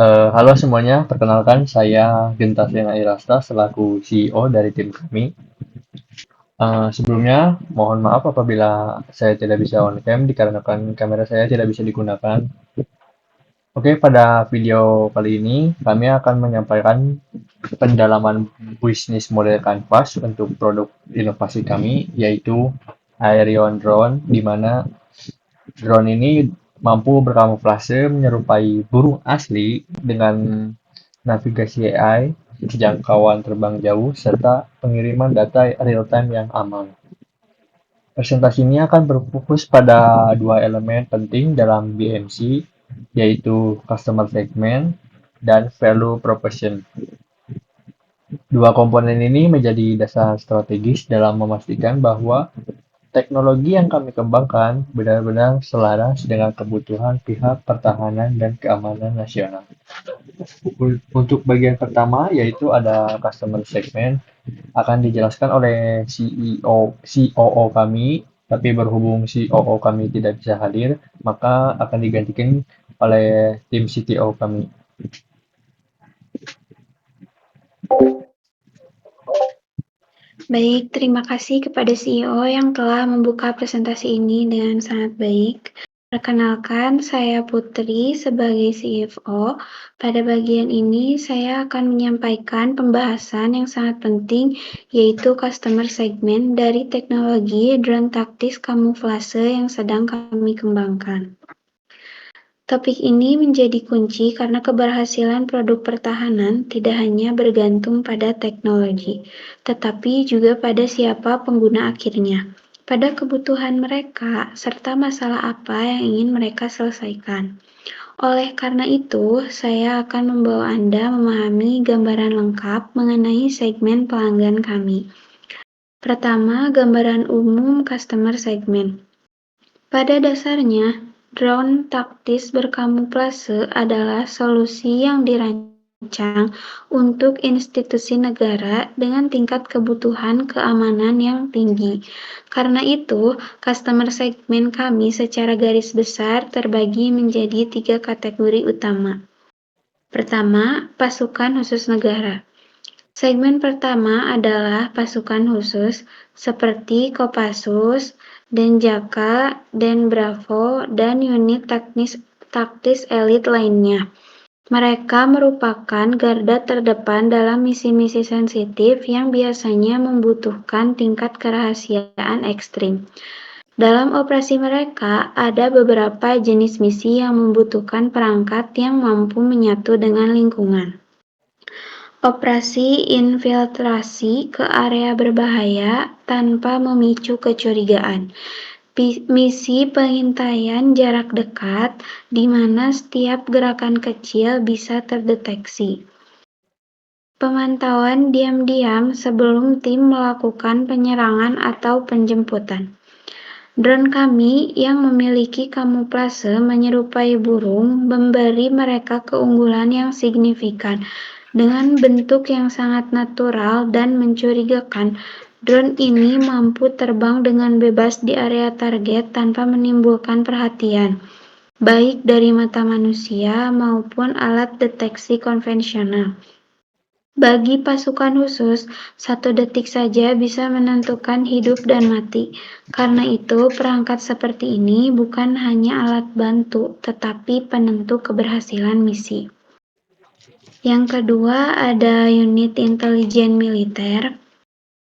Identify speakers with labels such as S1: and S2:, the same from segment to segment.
S1: Halo semuanya, perkenalkan saya Genta Sena Irasta selaku CEO dari tim kami. Sebelumnya, mohon maaf apabila saya tidak bisa on cam dikarenakan kamera saya tidak bisa digunakan. Oke, pada video kali ini kami akan menyampaikan pendalaman bisnis model Canvas untuk produk inovasi kami, yaitu Aerion Drone, di mana drone ini mampu berkamuflase menyerupai burung asli dengan navigasi AI, jangkauan terbang jauh, serta pengiriman data real-time yang aman. Presentasi ini akan berfokus pada dua elemen penting dalam BMC, yaitu Customer Segment dan Value Proposition. Dua komponen ini menjadi dasar strategis dalam memastikan bahwa teknologi yang kami kembangkan benar-benar selaras dengan kebutuhan pihak pertahanan dan keamanan nasional. Untuk bagian pertama, yaitu ada customer segment, akan dijelaskan oleh COO kami, tapi berhubung COO kami tidak bisa hadir, maka akan digantikan oleh tim CTO kami.
S2: Baik, terima kasih kepada CEO yang telah membuka presentasi ini dengan sangat baik. Perkenalkan, saya Putri sebagai CFO. Pada bagian ini, saya akan menyampaikan pembahasan yang sangat penting, yaitu customer segment dari teknologi drone taktis kamuflase yang sedang kami kembangkan. Topik ini menjadi kunci karena keberhasilan produk pertahanan tidak hanya bergantung pada teknologi, tetapi juga pada siapa pengguna akhirnya, pada kebutuhan mereka, serta masalah apa yang ingin mereka selesaikan. Oleh karena itu, saya akan membawa Anda memahami gambaran lengkap mengenai segmen pelanggan kami. Pertama, gambaran umum customer segment. Pada dasarnya, drone taktis berkamuflase adalah solusi yang dirancang untuk institusi negara dengan tingkat kebutuhan keamanan yang tinggi. Karena itu, customer segment kami secara garis besar terbagi menjadi 3 kategori utama. Pertama, pasukan khusus negara. Segmen pertama adalah pasukan khusus seperti Kopassus, Denjaka, Denbravo, dan unit taktis elit lainnya. Mereka merupakan garda terdepan dalam misi-misi sensitif yang biasanya membutuhkan tingkat kerahasiaan ekstrim. Dalam operasi mereka, ada beberapa jenis misi yang membutuhkan perangkat yang mampu menyatu dengan lingkungan. Operasi infiltrasi ke area berbahaya tanpa memicu kecurigaan. Misi pengintaian jarak dekat di mana setiap gerakan kecil bisa terdeteksi. Pemantauan diam-diam sebelum tim melakukan penyerangan atau penjemputan. Drone kami yang memiliki kamuflase menyerupai burung memberi mereka keunggulan yang signifikan. Dengan bentuk yang sangat natural dan mencurigakan, drone ini mampu terbang dengan bebas di area target tanpa menimbulkan perhatian, baik dari mata manusia maupun alat deteksi konvensional. Bagi pasukan khusus, 1 detik saja bisa menentukan hidup dan mati. Karena itu, perangkat seperti ini bukan hanya alat bantu, tetapi penentu keberhasilan misi. Yang kedua, ada unit intelijen militer.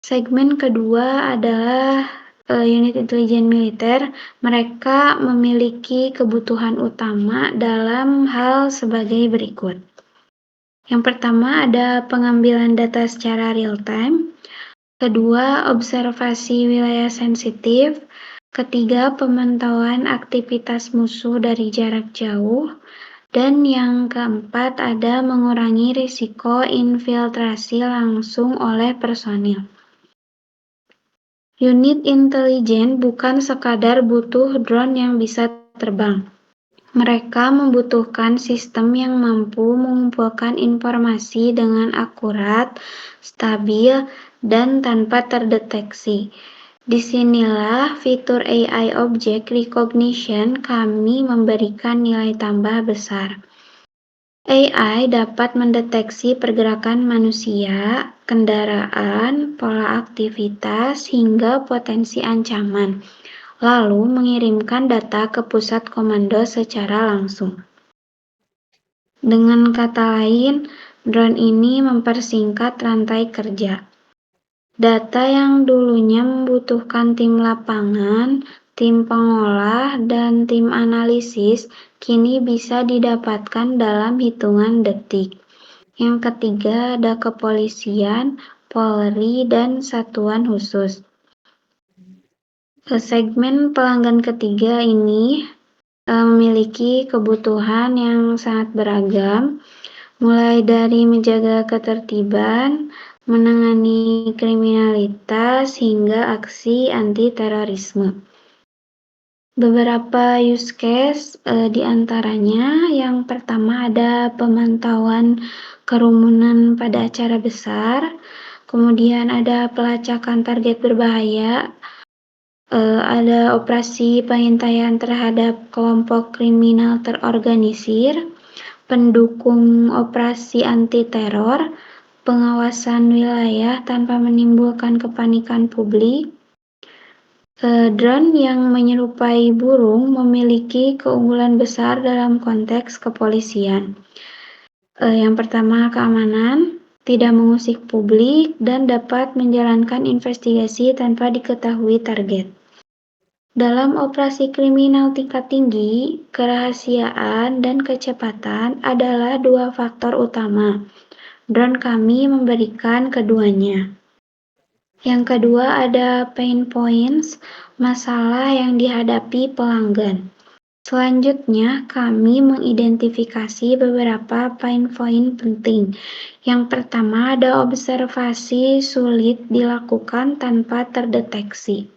S2: Segmen kedua adalah unit intelijen militer. Mereka memiliki kebutuhan utama dalam hal sebagai berikut. Yang pertama ada pengambilan data secara real-time. Kedua, observasi wilayah sensitif. Ketiga, pemantauan aktivitas musuh dari jarak jauh. Dan yang keempat ada mengurangi risiko infiltrasi langsung oleh personil. Unit intelijen bukan sekadar butuh drone yang bisa terbang. Mereka membutuhkan sistem yang mampu mengumpulkan informasi dengan akurat, stabil, dan tanpa terdeteksi. Disinilah fitur AI Object Recognition kami memberikan nilai tambah besar. AI dapat mendeteksi pergerakan manusia, kendaraan, pola aktivitas, hingga potensi ancaman, lalu mengirimkan data ke pusat komando secara langsung. Dengan kata lain, drone ini mempersingkat rantai kerja. Data yang dulunya membutuhkan tim lapangan, tim pengolah, dan tim analisis kini bisa didapatkan dalam hitungan detik. Yang ketiga ada kepolisian, Polri, dan satuan khusus. Segmen pelanggan ketiga ini memiliki kebutuhan yang sangat beragam, mulai dari menjaga ketertiban, menangani kriminalitas, hingga aksi anti-terorisme. Beberapa use case di antaranya, yang pertama ada pemantauan kerumunan pada acara besar, kemudian ada pelacakan target berbahaya, ada operasi pengintaian terhadap kelompok kriminal terorganisir, pendukung operasi anti-teror, pengawasan wilayah tanpa menimbulkan kepanikan publik. Drone yang menyerupai burung memiliki keunggulan besar dalam konteks kepolisian. Yang pertama, keamanan, tidak mengusik publik, dan dapat menjalankan investigasi tanpa diketahui target. Dalam operasi kriminal tingkat tinggi, kerahasiaan dan kecepatan adalah dua faktor utama. Drone kami memberikan keduanya. Yang kedua ada pain points, masalah yang dihadapi pelanggan. Selanjutnya, kami mengidentifikasi beberapa pain point penting. Yang pertama ada observasi sulit dilakukan tanpa terdeteksi.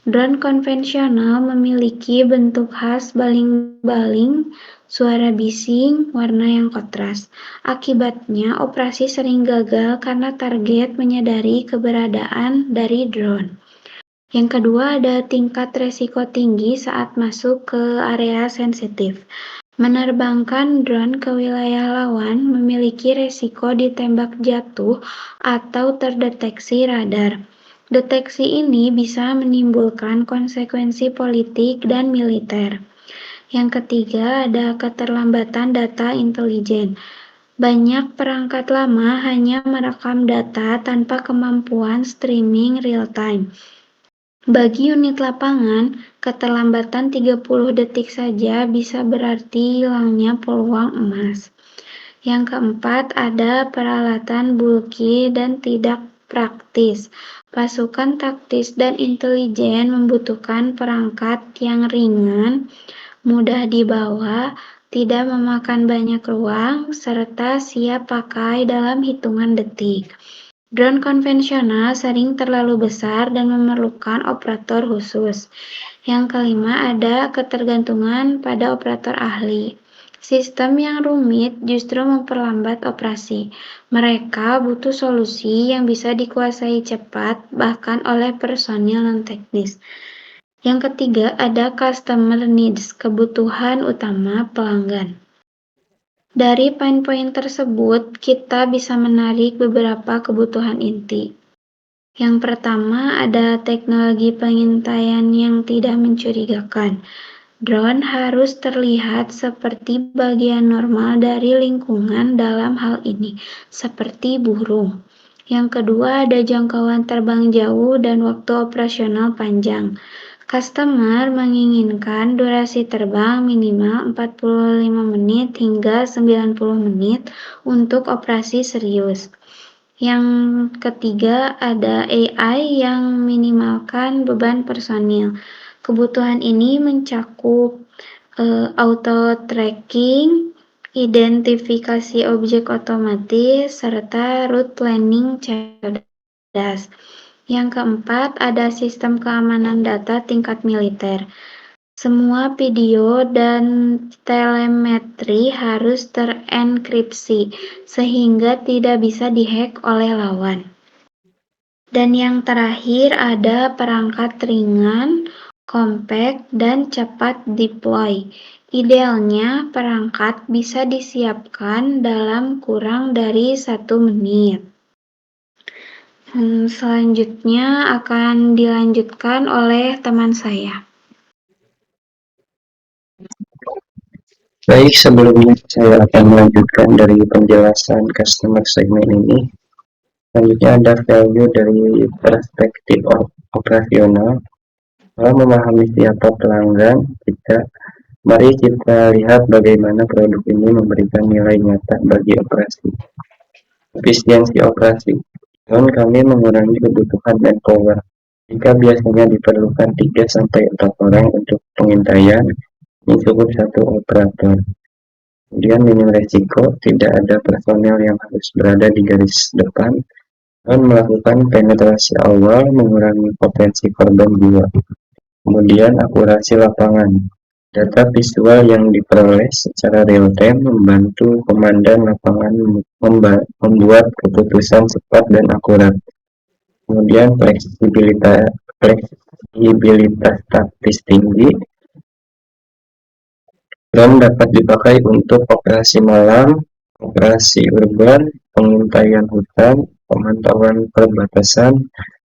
S2: Drone konvensional memiliki bentuk khas baling-baling, suara bising, warna yang kontras. Akibatnya, operasi sering gagal karena target menyadari keberadaan dari drone. Yang kedua ada tingkat resiko tinggi saat masuk ke area sensitif. Menerbangkan drone ke wilayah lawan memiliki resiko ditembak jatuh atau terdeteksi radar. Deteksi ini bisa menimbulkan konsekuensi politik dan militer. Yang ketiga ada keterlambatan data intelijen. Banyak perangkat lama hanya merekam data tanpa kemampuan streaming real-time. Bagi unit lapangan, keterlambatan 30 detik saja bisa berarti hilangnya peluang emas. Yang keempat, ada peralatan bulky dan tidak praktis. Pasukan taktis dan intelijen membutuhkan perangkat yang ringan, mudah dibawa, tidak memakan banyak ruang, serta siap pakai dalam hitungan detik. Drone konvensional sering terlalu besar dan memerlukan operator khusus. Yang kelima ada ketergantungan pada operator ahli. Sistem yang rumit justru memperlambat operasi. Mereka butuh solusi yang bisa dikuasai cepat, bahkan oleh personil non-teknis. Yang ketiga ada customer needs, kebutuhan utama pelanggan. Dari pain point tersebut, kita bisa menarik beberapa kebutuhan inti. Yang pertama ada teknologi pengintaian yang tidak mencurigakan. Drone harus terlihat seperti bagian normal dari lingkungan dalam hal ini, seperti burung. Yang kedua ada jangkauan terbang jauh dan waktu operasional panjang. Customer menginginkan durasi terbang minimal 45 menit hingga 90 menit untuk operasi serius. Yang ketiga ada AI yang minimalkan beban personil. Kebutuhan ini mencakup auto tracking, identifikasi objek otomatis, serta route planning cerdas. Yang keempat ada sistem keamanan data tingkat militer. Semua video dan telemetri harus terenkripsi sehingga tidak bisa dihack oleh lawan. Dan yang terakhir ada perangkat ringan, compact, dan cepat deploy. Idealnya, perangkat bisa disiapkan dalam kurang dari 1 menit. Selanjutnya akan dilanjutkan oleh teman saya.
S3: Baik, sebelumnya saya akan melanjutkan dari penjelasan customer segment ini. Selanjutnya ada value dari perspektif operasional. Setelah memahami siapa pelanggan kita, mari kita lihat bagaimana produk ini memberikan nilai nyata bagi operasi. Efisiensi operasi. Dan kami mengurangi kebutuhan manpower. Jika biasanya diperlukan 3-4 orang untuk pengintaian, ini cukup 1 operator. Kemudian minim resiko, tidak ada personel yang harus berada di garis depan, dan melakukan penetrasi awal mengurangi potensi korban jiwa. Kemudian akurasi lapangan. Data visual yang diperoleh secara real time membantu komandan lapangan membuat keputusan cepat dan akurat. Kemudian fleksibilitas taktis tinggi. Drone dapat dipakai untuk operasi malam, operasi urban, pengintaian hutan, pemantauan perbatasan,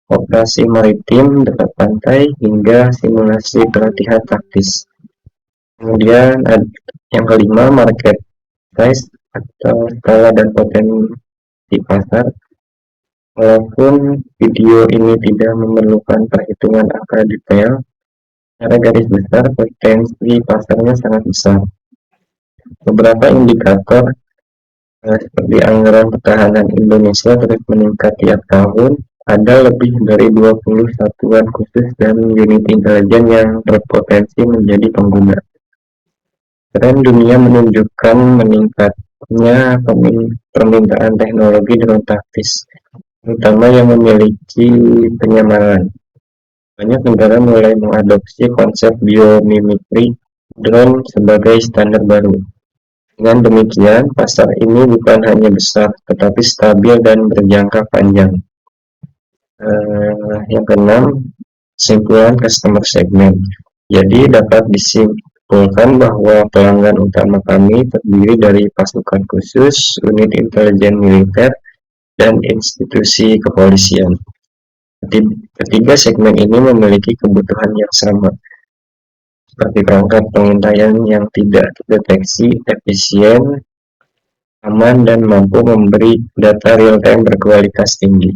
S3: operasi maritim dekat pantai, hingga simulasi pelatihan taktis. Kemudian yang kelima, market size atau skala dan potensi pasar. Walaupun video ini tidak memerlukan perhitungan angka detail, secara garis besar potensi pasarnya sangat besar. Beberapa indikator seperti anggaran pertahanan Indonesia terus meningkat tiap tahun. Ada lebih dari 20 satuan khusus dan unit intelijen yang berpotensi menjadi pengguna. Tren dunia menunjukkan meningkatnya permintaan teknologi drone taktis, terutama yang memiliki penyamaran. Banyak negara mulai mengadopsi konsep biomimikry drone sebagai standar baru. Dengan demikian, pasar ini bukan hanya besar, tetapi stabil dan berjangka panjang. Yang keenam, kesimpulan customer segment. Jadi dapat disimpulkan bahwa pelanggan utama kami terdiri dari pasukan khusus, unit intelijen militer, dan institusi kepolisian. Ketiga segmen ini memiliki kebutuhan yang sama, seperti perangkat pengintaian yang tidak terdeteksi, efisien, aman, dan mampu memberi data real-time berkualitas tinggi.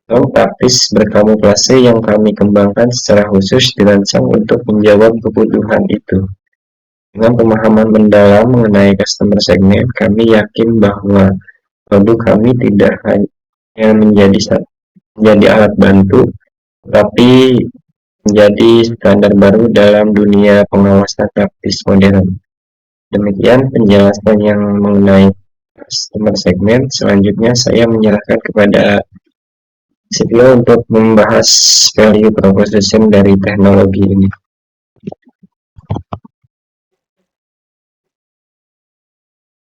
S3: Drone taktis berkamuflase yang kami kembangkan secara khusus dirancang untuk menjawab kebutuhan itu. Dengan pemahaman mendalam mengenai customer segment, kami yakin bahwa produk kami tidak hanya menjadi alat bantu, tetapi menjadi standar baru dalam dunia pengawasan taktis modern. Demikian penjelasan yang mengenai customer segment. Selanjutnya saya menyerahkan kepada Sitio untuk membahas value proposition dari teknologi ini.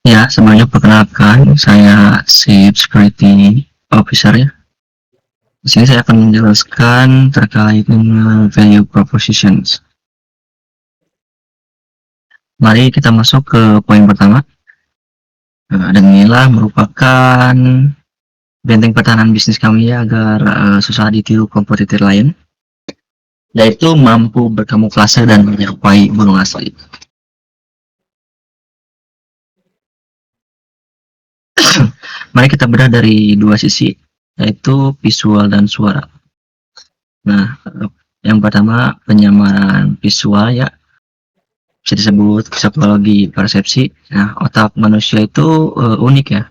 S4: Ya, sebelumnya perkenalkan, saya Chief Security Officer ya. Di sini saya akan menjelaskan terkait dengan value propositions. Mari kita masuk ke poin pertama. Dan inilah merupakan benteng pertahanan bisnis kami ya, agar susah ditiru kompetitor lain, yaitu mampu berkamuflase dan menyerupai burung asli. Mari kita bedah dari dua sisi, yaitu visual dan suara. Nah, yang pertama penyamaran visual ya, bisa disebut psikologi persepsi. Nah, otak manusia itu unik ya.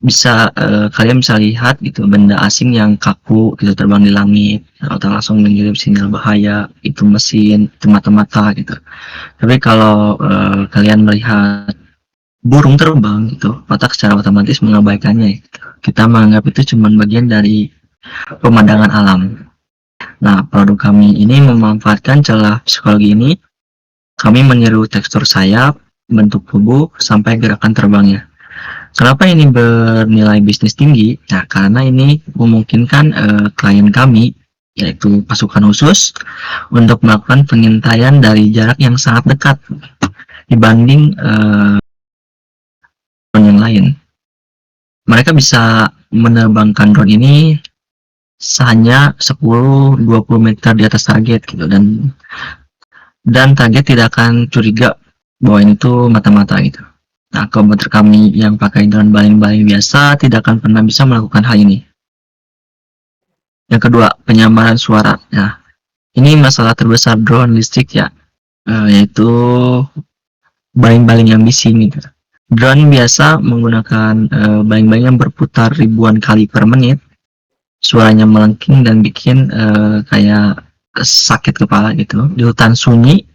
S4: Bisa kalian bisa lihat gitu benda asing yang kaku gitu terbang di langit, otak langsung mengirim sinyal bahaya, itu mesin, itu mata-mata gitu. Tapi kalau kalian melihat burung terbang gitu, otak secara otomatis mengabaikannya gitu. Kita menganggap itu cuma bagian dari pemandangan alam. Nah, produk kami ini memanfaatkan celah psikologi ini. Kami meniru tekstur sayap, bentuk tubuh, sampai gerakan terbangnya. Kenapa ini bernilai bisnis tinggi? Nah, karena ini memungkinkan klien kami yaitu pasukan khusus, untuk melakukan pengintaian dari jarak yang sangat dekat dibanding drone yang lain. Mereka bisa menerbangkan drone ini hanya 10-20 meter di atas target gitu, dan target tidak akan curiga bahwa ini tuh mata-mata gitu. Nah, komputer kami yang pakai drone baling-baling biasa tidak akan pernah bisa melakukan hal ini. Yang kedua, penyamaran suara. Nah, ini masalah terbesar drone listrik ya, yaitu baling-baling yang bising gitu. Drone biasa menggunakan baling-baling yang berputar ribuan kali per menit. Suaranya melengking dan bikin kayak sakit kepala gitu. Di hutan sunyi,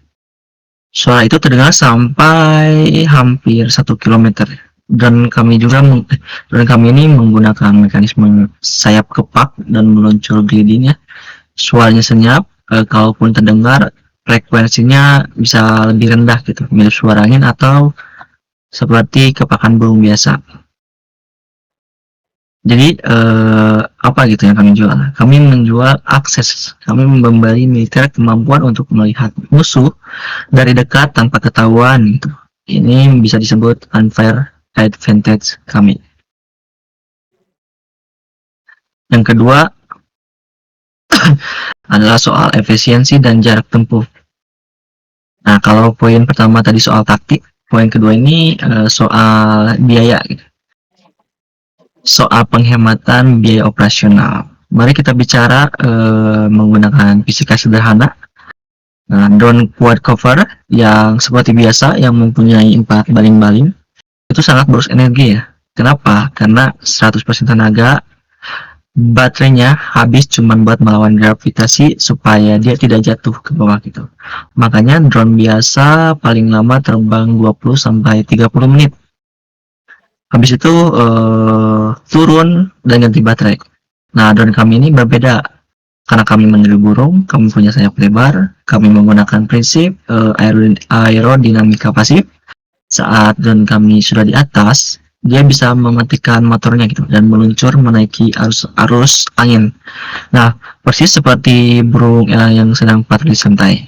S4: suara itu terdengar sampai hampir 1 kilometer. Dan kami ini menggunakan mekanisme sayap kepak dan meluncur gliding ya. Suaranya senyap, kalaupun terdengar frekuensinya bisa lebih rendah gitu, mirip suara angin atau seperti kepakan burung biasa. Jadi apa gitu yang kami jual? Kami menjual akses. Kami memberi militer kemampuan untuk melihat musuh dari dekat tanpa ketahuan gitu. Ini bisa disebut unfair advantage kami. Yang kedua adalah soal efisiensi dan jarak tempuh. Nah, kalau poin pertama tadi soal taktik, poin kedua ini soal biaya gitu. Soal penghematan biaya operasional. Mari kita bicara menggunakan fisika sederhana. Nah, drone quad cover yang seperti biasa yang mempunyai 4 baling-baling itu sangat boros energi ya. Kenapa? Karena 100% tenaga baterainya habis cuma buat melawan gravitasi supaya dia tidak jatuh ke bawah gitu. Makanya drone biasa paling lama terbang 20-30 menit. Habis itu turun dan ganti baterai. Nah, drone kami ini berbeda. Karena kami meniru burung, kami punya sayap lebar, kami menggunakan prinsip aerodinamika pasif. Saat drone kami sudah di atas, dia bisa mematikan motornya gitu dan meluncur menaiki arus angin. Nah, persis seperti burung yang sedang patroli santai.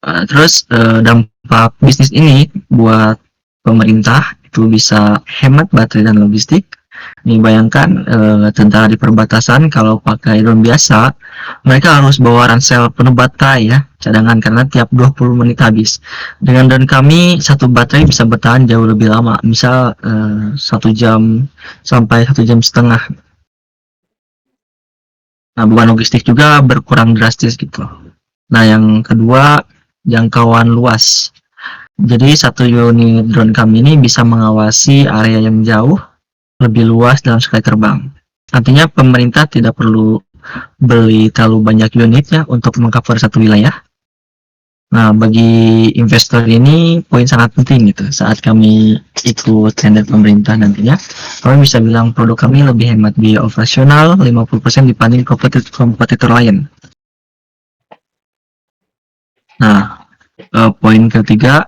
S4: Terus dampak bisnis ini buat pemerintah itu bisa hemat baterai dan logistik. Nih bayangkan tentara di perbatasan kalau pakai drone biasa, mereka harus bawa ransel penuh baterai ya, cadangan karena tiap 20 menit habis. Dengan drone kami, satu baterai bisa bertahan jauh lebih lama, misal 1 jam sampai 1 jam setengah. Nah, beban logistik juga berkurang drastis gitu. Nah, yang kedua, jangkauan luas. Jadi satu unit drone kami ini bisa mengawasi area yang jauh lebih luas dalam sekali terbang. Artinya pemerintah tidak perlu beli terlalu banyak unit ya untuk mengcover satu wilayah. Nah, bagi investor ini poin sangat penting gitu. Saat kami ikut tender pemerintah nantinya, kami bisa bilang produk kami lebih hemat biaya operasional 50% dibanding kompetitor lain. Nah, poin ketiga,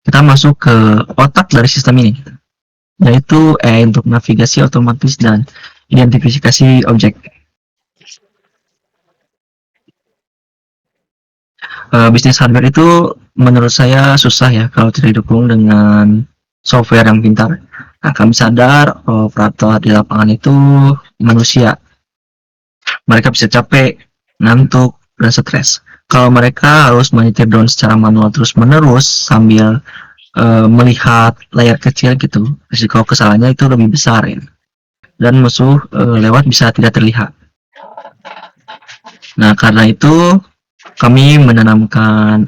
S4: kita masuk ke otak dari sistem ini, yaitu untuk navigasi otomatis dan identifikasi objek. Bisnis hardware itu menurut saya susah ya kalau tidak didukung dengan software yang pintar. Nah, kami sadar operator di lapangan itu manusia. Mereka bisa capek, ngantuk, dan stres. Kalau mereka harus menyetir drone secara manual terus-menerus sambil melihat layar kecil gitu, risiko kesalahannya itu lebih besar ya. Dan musuh lewat bisa tidak terlihat. Nah, karena itu kami menanamkan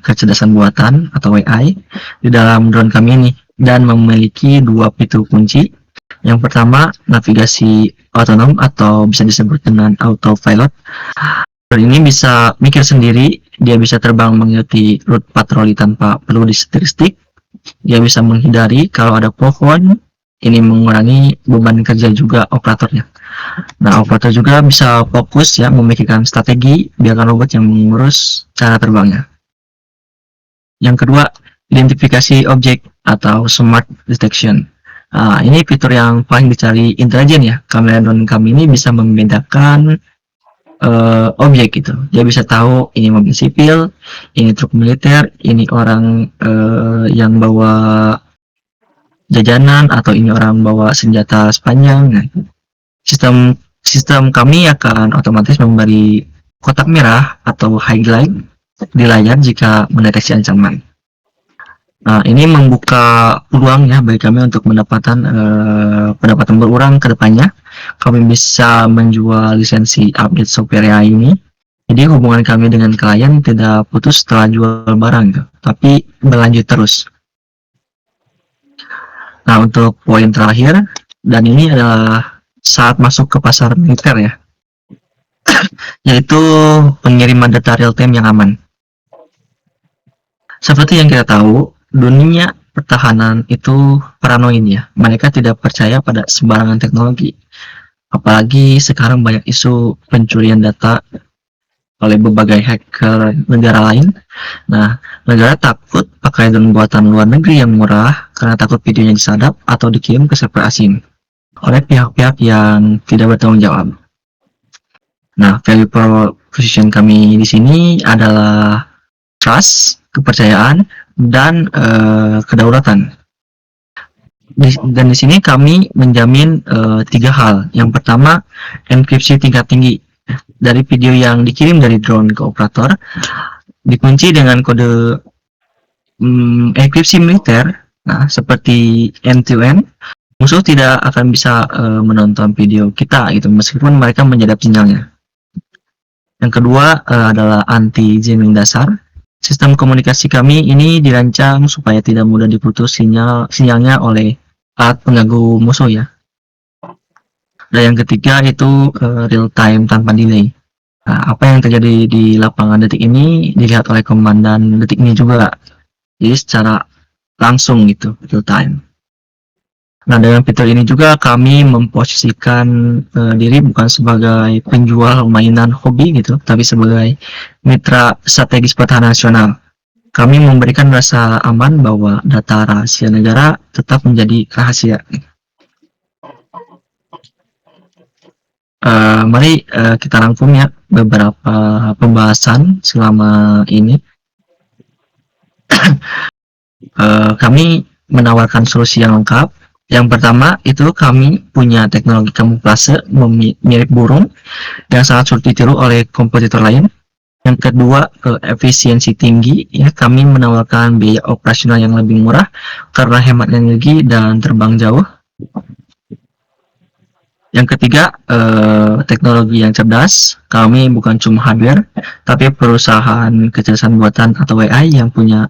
S4: kecerdasan buatan atau AI di dalam drone kami ini dan memiliki 2 fitur kunci. Yang pertama, navigasi otonom atau bisa disebut dengan autopilot. Drone ini bisa mikir sendiri, dia bisa terbang mengikuti rute patroli tanpa perlu disetir stick. Dia bisa menghindari kalau ada pohon, ini mengurangi beban kerja juga operatornya. Nah, operator juga bisa fokus ya memikirkan strategi, biarkan robot yang mengurus cara terbangnya. Yang kedua, identifikasi objek atau smart detection. Ini fitur yang paling dicari intelijen ya. Kamera drone kami ini bisa membedakan objek gitu. Dia bisa tahu ini mobil sipil, ini truk militer, ini orang yang bawa jajanan, atau ini orang bawa senjata sepanjang. Nah, sistem sistem kami akan otomatis memberi kotak merah atau highlight di layar jika mendeteksi ancaman. Nah, ini membuka peluang ya bagi kami untuk pendapatan berkurang ke depannya. Kami bisa menjual lisensi update software AI ini. Jadi hubungan kami dengan klien tidak putus setelah jual barang, gitu, tapi berlanjut terus. Nah, untuk poin terakhir, dan ini adalah saat masuk ke pasar militer ya, yaitu pengiriman data real time yang aman. Seperti yang kita tahu, dunia pertahanan itu paranoid ya. Mereka tidak percaya pada sembarangan teknologi. Apalagi sekarang banyak isu pencurian data oleh berbagai hacker negara lain. Nah, negara takut pakai drone buatan luar negeri yang murah karena takut videonya disadap atau dikirim ke server asing oleh pihak-pihak yang tidak bertanggung jawab. Nah, value proposition kami di sini adalah trust, kepercayaan, dan kedaulatan. Dan di sini kami menjamin 3 hal. Yang pertama, enkripsi tingkat tinggi. Dari video yang dikirim dari drone ke operator, dikunci dengan kode enkripsi militer. Nah, seperti end-to-end, musuh tidak akan bisa menonton video kita gitu, meskipun mereka menyadap sinyalnya. Yang kedua adalah anti jamming dasar. Sistem komunikasi kami ini dirancang supaya tidak mudah diputus sinyalnya oleh alat pengganggu musuh ya. Dan yang ketiga itu real time tanpa delay. Nah, apa yang terjadi di lapangan detik ini dilihat oleh komandan detik ini juga. Jadi secara langsung gitu, real time. Nah, dengan fitur ini juga kami memposisikan diri bukan sebagai penjual mainan hobi gitu, tapi sebagai mitra strategis pertahanan nasional. Kami memberikan rasa aman bahwa data rahasia negara tetap menjadi rahasia. Mari kita rangkum ya beberapa pembahasan selama ini. Kami menawarkan solusi yang lengkap. Yang pertama itu kami punya teknologi kamuflase mirip burung yang sangat sulit ditiru oleh kompetitor lain. Yang kedua, efisiensi tinggi ya, kami menawarkan biaya operasional yang lebih murah karena hemat energi dan terbang jauh. Yang ketiga, teknologi yang cerdas. Kami bukan cuma hardware, tapi perusahaan kecerdasan buatan atau AI yang punya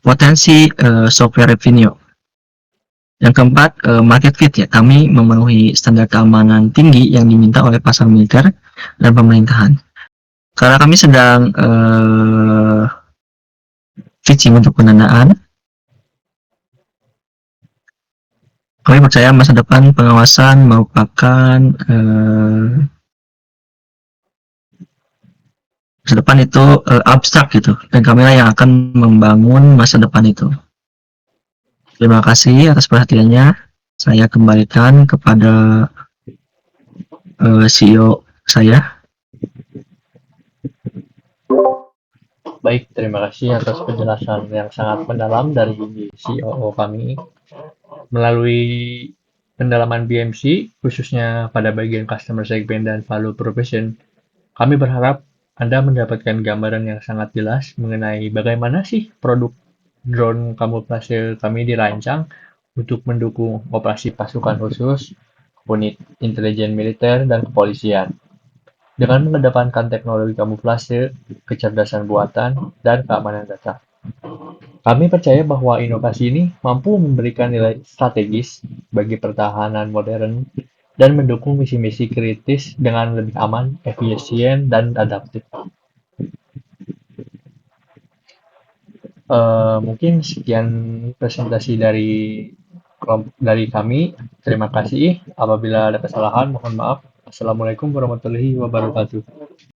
S4: potensi software revenue. Yang keempat, market fit ya. Kami memenuhi standar keamanan tinggi yang diminta oleh pasar militer dan pemerintahan. Karena kami sedang pitching untuk pendanaan, kami percaya masa depan pengawasan merupakan masa depan itu abstrak gitu, dan kamilah yang akan membangun masa depan itu. Terima kasih atas perhatiannya. Saya kembalikan kepada CEO saya.
S1: Baik, terima kasih atas penjelasan yang sangat mendalam dari CEO kami. Melalui pendalaman BMC, khususnya pada bagian customer segment dan value proposition, kami berharap Anda mendapatkan gambaran yang sangat jelas mengenai bagaimana sih produk drone kamuflase kami dirancang untuk mendukung operasi pasukan khusus, unit intelijen militer, dan kepolisian. Dengan mengedepankan teknologi kamuflase, kecerdasan buatan, dan keamanan data. Kami percaya bahwa inovasi ini mampu memberikan nilai strategis bagi pertahanan modern dan mendukung misi-misi kritis dengan lebih aman, efisien, dan adaptif. Mungkin sekian presentasi dari kami. Terima kasih. Apabila ada kesalahan, mohon maaf. Assalamualaikum warahmatullahi wabarakatuh.